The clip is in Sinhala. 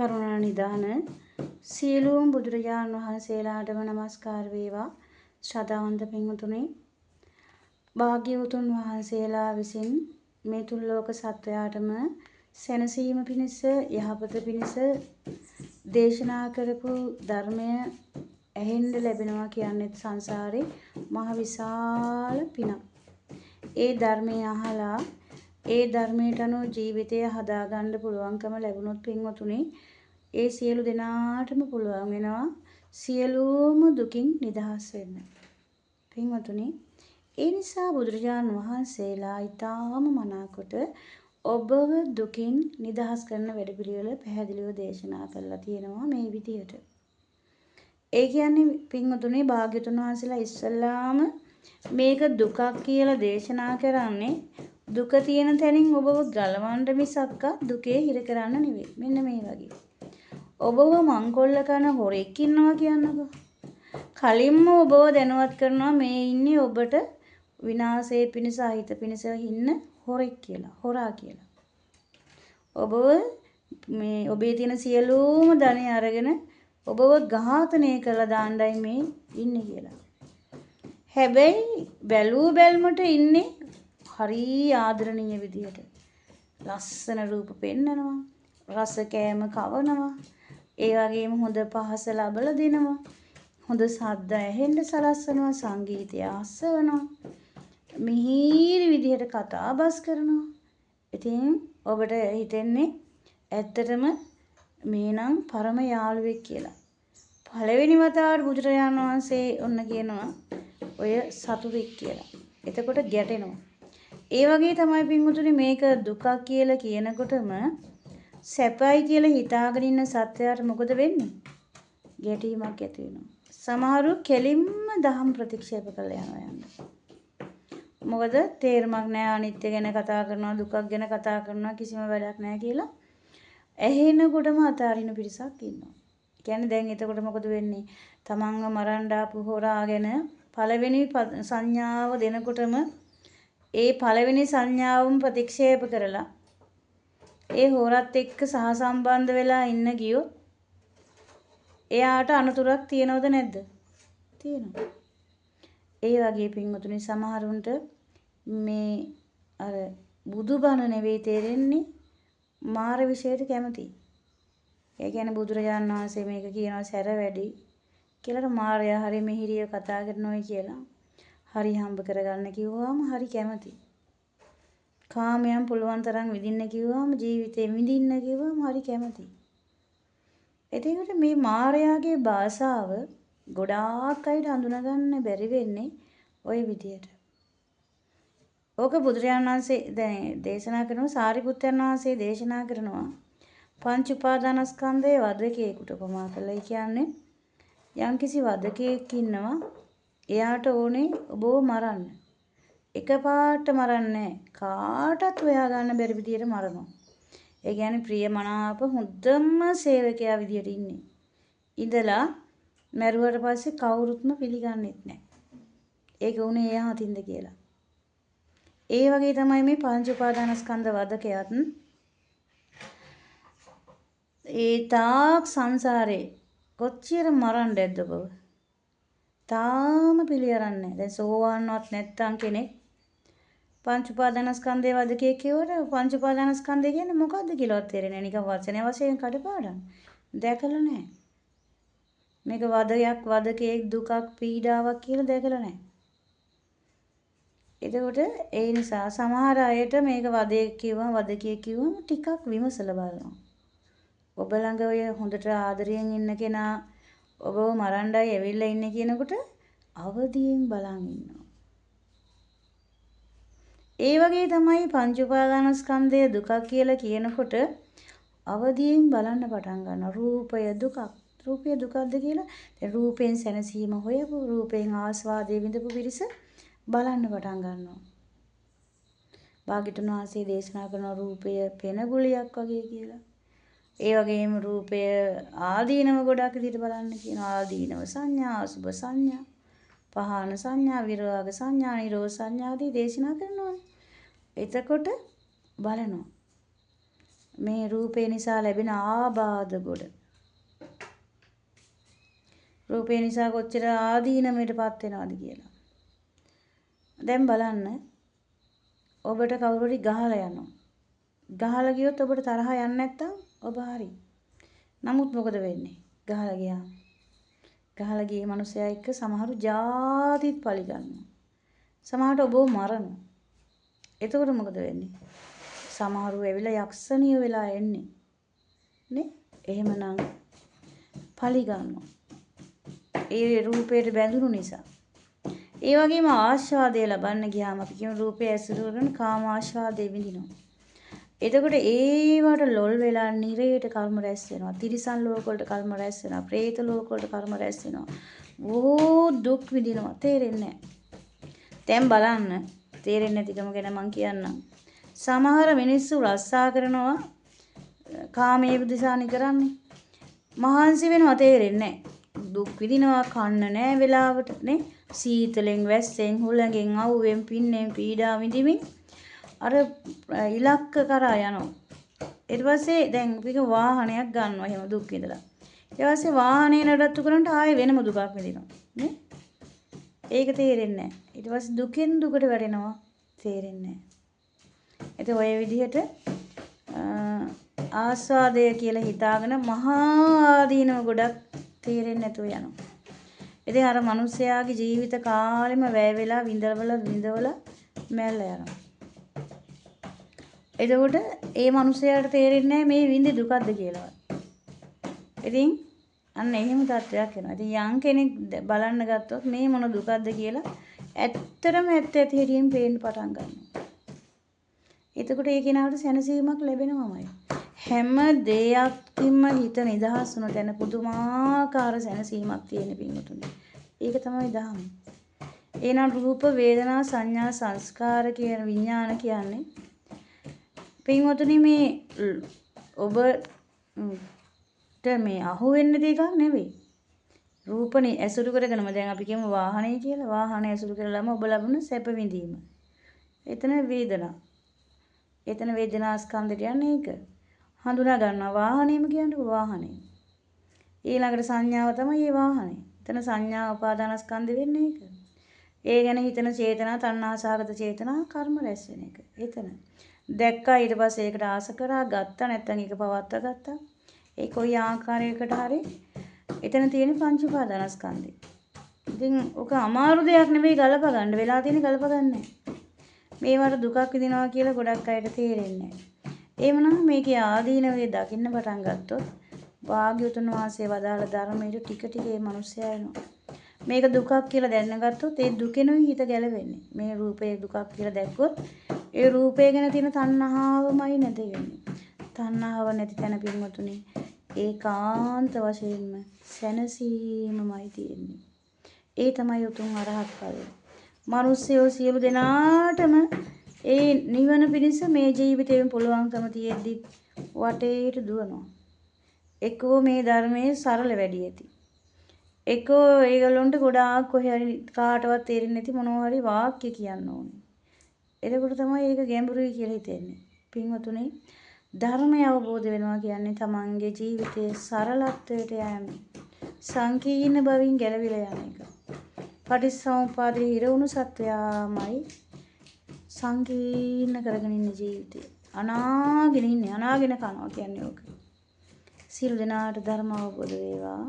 කරුණා නිදාන සියලුම බුදුරජාණන් වහන්සේලාටම නමස්කාර වේවා. ශ්‍රද්ධාවන්ත පින්වතුනි, භාග්‍යවතුන් වහන්සේලා විසින් මේ තුන් ලෝක සත්වයාටම සැනසීම පිණිස යහපත පිණිස දේශනා කරපු ධර්මය ඇහෙන්න ලැබෙනවා කියන්නේ සංසාරේ මහ විශාල පිනක්. ඒ ධර්මය අහලා ඒ ධර්මයට අනුව ජීවිතය හදාගන්න පුළුවන්කම ලැබුණොත් පින්වතුනි, ඒ සියලු දෙනාටම පුළුවන් වෙනවා සියලුම දුකින් නිදහස් වෙන්න. පින්වතුනි, ඒ නිසා බුදුරජාණන් වහන්සේලා ඊටාම මනාකොට ඔබව දුකින් නිදහස් කරන වැඩපිළිවෙල පැහැදිලිව දේශනා කරලා තියෙනවා මේ විදියට. ඒ කියන්නේ පින්වතුනි, භාග්‍යතුන් වහන්සේලා ඉස්සල්ලාම මේක දුකක් කියලා දේශනා කරන්නේ දුක තියෙන තැනින් ඔබව ගලවන්න මිසක්ක දුකේ හිර කරන්න නෙවෙයි. මෙන්න මේ වගේ. ඔබව මංකොල්ල කන හොරෙක් ඉන්නවා කියන්නකෝ. කලින්ම ඔබව දැනුවත් කරනවා මේ ඉන්නේ ඔබට විනාශයේ පිණිස අහිත පිණිස ඉන්න හොරෙක් කියලා, හොරා කියලා. ඔබව මේ ඔබේ තියෙන සියලුම ධනෙ අරගෙන ඔබව ඝාතනය කරලා දාන්නයි මේ ඉන්නේ කියලා. හැබැයි බැලූ බැල්මට ඉන්නේ හරි ආදරණීය විදියට. ලස්සන රූප පෙන්නනවා, රස කෑම කවනවා, ඒ වගේම හොඳ පහස ලබලා දෙනවා, හොඳ ශබ්ද ඇහෙන්න සලස්වනවා, සංගීතය අසවනවා, මිහිරි විදියට කතා බස් කරනවා. ඉතින් ඔබට හිතෙන්නේ ඇත්තටම මේනම් පරම යාළුවෙක් කියලා. පළවෙනි වතාවට බුදුරජාණන් වහන්සේ ඔන්න කියනවා ඔය සතුටෙක් කියලා. එතකොට ගැටෙනවා. ඒ වගේ තමයි පින්වතුනි, මේක දුකක් කියලා කියනකොටම සැපයි කියලා හිතාගෙන ඉන්න සත්‍යයට මොකද වෙන්නේ? ගැටීමක් ඇති වෙනවා. සමහරු කෙලින්ම දහම් ප්‍රතික්ෂේප කරලා යනවා. මොකද තේරුමක් නැහැ, අනිත්‍ය ගැන කතා කරනවා, දුකක් ගැන කතා කරනවා, කිසිම වැඩක් නැහැ කියලා ඇහෙනකොටම අතාරින පිරිසක් ඉන්නවා. කියන්නේ දැන් එතකොට මොකද වෙන්නේ? තමන්ව මරන්න ආපු හොරාගෙන පළවෙනි සංඥාව දෙනකොටම ඒ පළවෙනි සංඥාවම ප්‍රතික්ෂේප කරලා ඒ හොරත් එක්ක සහසම්බන්ධ වෙලා ඉන්න ගියොත් එයාට අනතුරක් තියනවද නැද්ද? තියෙනවා. ඒ වගේ පින්වතුනි, සමහරුන්ට මේ අර බුදුබණ නෙවෙයි තේරෙන්නේ, මාර විශේෂයට කැමති. ඒ කියන්නේ බුදුරජාණන් වහන්සේ මේක කියනවා සැර වැඩි කියලා මාරයා හරි මිහිරිය කතා කරනෝයි කියලා. හරි හම්බ කරගන්න කිව්වම හරි කැමති. කාමයන් පුළුවන් තරම් විඳින්න කිව්වම, ජීවිතේ විඳින්න කිව්වම හරි කැමති. එතකොට මේ මාරයාගේ භාෂාව ගොඩාක් අයට හඳුනගන්න බැරි වෙන්නේ ওই විදියට. ඕක බුදුරජාණන් වහන්සේ දැන් දේශනා කරනවා, සාරිපුත්තයන් වහන්සේ දේශනා කරනවා පංච උපාදානස්කන්ධයේ වදකේකට උපමා කළා. ඒ කියන්නේ යම්කිසි වදකයෙක් ඉන්නවා, එයාට ඕනේ ඔබව මරන්න. එකපාරට මරන්නේ කාටවත් හොයාගන්න බැරි විදියට මරනවා. ඒ කියන්නේ ප්‍රියමනාප හොඳම සේවකයා විදියට ඉන්නේ. ඉඳලා මැරුවට පස්සේ කවුරුත්ම පිළිගන්නෙත් නැහැ. ඒක උනේ එයා අතින්ද කියලා. ඒ වගේ තමයි මේ පංච උපාදානස්කන්ධ වදකයත්. ඒ තාක් සංසාරේ කොච්චර මරන්න ඇද්ද ඔබව? තාම පිළියරන්නේ. දැන් සෝවාන්වත් නැත්තම් කෙනෙක් පංච උපාදානස්කන්ධයේ වදකේ කියවර පංච උපාදානස්කන්ධය කියන්නේ මොකද්ද කියලාවත් තේරෙන්නේ නැහැ. නිකන් වචනේ වශයෙන් කඩපාඩම්. දැකලා නැහැ. මේක වදයක්, වදකේ, දුකක්, පීඩාවක් කියලා දැකලා නැහැ. එතකොට ඒ නිසා සමහර අයට මේක වදේ කිව්වම, වදකේ කිව්වම ටිකක් විමසලා බලනවා. ඔබ ළඟ ඔය හොඳට ආදරයෙන් ඉන්න කෙනා ඔබව මරණ්ඩයි ඇවිල්ලා ඉන්නේ කියනකොට අවදියෙන් බලන් ඉන්නවා. ඒ වගේ තමයි පංච උපාදානස්කන්ධය දුකක් කියලා කියනකොට අවදියෙන් බලන්න පටන් ගන්නවා. රූපය දුකක්. රූපය දුකක්ද කියලා දැන් රූපයෙන් සැනසීම හොයපු, රූපයෙන් ආස්වාදයේ විඳපු පිරිස බලන්න පටන් ගන්නවා. භාග්‍යතුන් වහන්සේ දේශනා කරන රූපය පෙනගුලියක් වගේ කියලා. ඒ වගේම රූපය ආදීනව ගොඩක් විදිහට බලන්න කියනවා. ආදීනව සංඥා, අසුභ සංඥා, පහාන සංඥා, විරාග සංඥා, නිරෝධ සංඥා ආදී දේශනා කරනවා. එතකොට බලනවා මේ රූපේ නිසා ලැබෙන ආබාධ ගොඩ. රූපේ නිසා කොච්චර ආදීනමයටපත් වෙනවද කියලා. දැන් බලන්න ඔබට කවුරු හරි ගහලා යනවා. ගහලා ගියොත් ඔබට තරහ යන්නේ නැත්තම් ඔබ හරි. නමුත් මොකද වෙන්නේ? ගහලා ගියාම. ගහලා ගියේ මිනිසයා එක්ක සමහරු ජාතිත් පලි ගන්නවා. සමහරට ඔබව මරනවා. එතකොට මොකද වෙන්නේ? සමහරු ඇවිල්ලා යක්ෂණිය වෙලා එන්නේ. නේ? එහෙමනම් පලි ගන්නවා. ඒ රූපයට බැඳුණු නිසා. ඒ වගේම ආස්වාදය ලබන්න ගියාම අපි කියන රූපය ඇසුරු කරන කාම ආස්වාදය විඳිනවා. එතකොට ඒවට ලොල් වෙලා නිරේට කර්ම රැස් වෙනවා. තිරිසන් ලෝක වලට කර්ම රැස් වෙනවා. പ്രേත ලෝක වලට කර්ම රැස් වෙනවා. බොහෝ දුක් විඳිනවා. තේරෙන්නේ නැහැ. දැන් බලන්න තේරෙන්නේ නැතිකම ගැන මම කියන්නම්. සමහර මිනිස්සු රස්සා කරනවා කාමයේ දිසානි කරන්නේ. මහන්සි වෙනවා තේරෙන්නේ නැහැ. දුක් විඳිනවා කන්න නැහැ වෙලාවට නේ. සීතලෙන් වැස්සෙන් හුළඟෙන් අවුවෙන් පින්නෙන් පීඩා විඳිමින් අර ඉලක්ක කරා යනවා. ඊට පස්සේ දැන් අපි වාහනයක් ගන්නවා එහෙම දුක් විඳලා. ඊට පස්සේ වාහනේ නඩත්තු කරනට ආයෙ වෙනම දුකක් විඳිනවා. නේ? ඒක තේරෙන්නේ නැහැ. ඊට පස්සේ දුකෙන් දුකට වැටෙනවා. තේරෙන්නේ නැහැ. ඒත් ඔය විදිහට ආස්වාදය කියලා හිතාගෙන මහා ආදීනව ගොඩක් තේරෙන්නේ නැතුව යනවා. ඉතින් අර මිනිස්යාගේ ජීවිත කාලෙම වැය වෙලා විඳවල මැරලා යනවා. එතකොට ඒ මිනිස්යාට තේරෙන්නේ නැහැ මේ විඳි දුකක්ද කියලාවත්. ඉතින් අන්න එහෙම තත්ත්වයක් වෙනවා. ඉතින් යම් කෙනෙක් බලන්න ගත්තොත් මේ මොන දුකක්ද කියලා ඇත්තටම ඇත්ත ඇති හැටියෙන් පේන්න පටන් ගන්නවා. එතකොට ඒ කෙනාට සැනසීමක් ලැබෙනවමයි. හැම දෙයක්කින්ම හිත නිදහස් වුණ තැන පුදුමාකාර සැනසීමක් තියෙන පින්වතුනි. ඒක තමයි දහම. එහෙනම් රූප වේදනා සංඥා සංස්කාර කියන විඥාන කියන්නේ පින්වතුනි මේ ඔබට මේ අහු වෙන්න දෙයක් නෙවෙයි. රූපනේ ඇසුරු කරගෙනම දැන් අපි කියමු වාහනේ කියලා. වාහනේ ඇසුරු කරලාම ඔබ ලබන සැප විඳීම. එතන වේදනා. එතන වේදනා ස්කන්ධය කියන්නේ ඒක. හඳුනා ගන්නවා වාහනේම කියන්නේ වාහනේ. ඊළඟට සංඥාව තමයි මේ වාහනේ. එතන සංඥා උපාදානස්කන්ධ වෙන්නේ ඒක. ඒ ගැන හිතන චේතනා තණ්හාසගත චේතනා කර්ම රැස් වෙන එක. එතන. දැක්කා ඊට පස්සේ ඒකට ආස කරා ගත්තා නැත්නම් ඒක පවත්වා ගත්තා. ඒ කොයි ආකාරයකට හරි එතන තියෙන පංච උපාදානස්කන්ධය. ඉතින් ඔක අමාරු දෙයක් නෙවෙයි ගලප ගන්න. වෙලා තියෙන ගලප ගන්නෑ. මේවට දුකක් විඳිනවා කියලා ගොඩක් අයට තේරෙන්නේ නැහැ. එහෙමනම් මේකේ ආදීනවේ දකින්න පටන් ගත්තොත් වාග්යතුන් වහන්සේ වදාළ ධර්මයේ ටික ටික මේ මිනිස්සයා එනවා. මේක දුකක් කියලා දැනගත්තොත් ඒ දුකෙනුයි හිත ගැලවෙන්නේ. මේ රූපේ දුකක් කියලා දැක්කොත් ඒ රූපය ගැන තියෙන තණ්හාවමයි නැති වෙන්නේ. තණ්හාව නැති තැන පින්වතුනි ඒකාන්ත වශයෙන්ම සැනසීමමයි තියෙන්නේ. ඒ තමයි උතුම් අරහත් ඵලය. මිනිස්සයෝ සියලු දෙනාටම ඒ නිවන පිණිස මේ ජීවිතේම පුළුවන්කම තියෙද්දි වටේට දුවනවා. එක්කෝ මේ ධර්මයේ සරල වැඩි ඇති. එක්කෝ ඒගොල්ලොන්ට ගොඩාක් කොහේ හරි කාටවත් තේරෙන්නේ නැති මොනවා හරි වාක්‍ය කියන්න ඕනේ. එතකොට තමයි ඒක ගැඹුරුයි කියලා හිතෙන්නේ. පින්වතුනි ධර්මය අවබෝධ වෙනවා කියන්නේ තමන්ගේ ජීවිතයේ සරලත්වයට යෑම. සංකීර්ණ බවින් ගැලවිලා යන එක. පටිච්චසමුප්පාදේ හිර වුණු සත්වයාමයි සංකීර්ණ කරගෙන ඉන්න ජීවිතේ. අනාගෙන ඉන්නේ අනාගෙන කනවා කියන්නේ ඕක. සියලු දෙනාට ධර්ම අවබෝධ වේවා.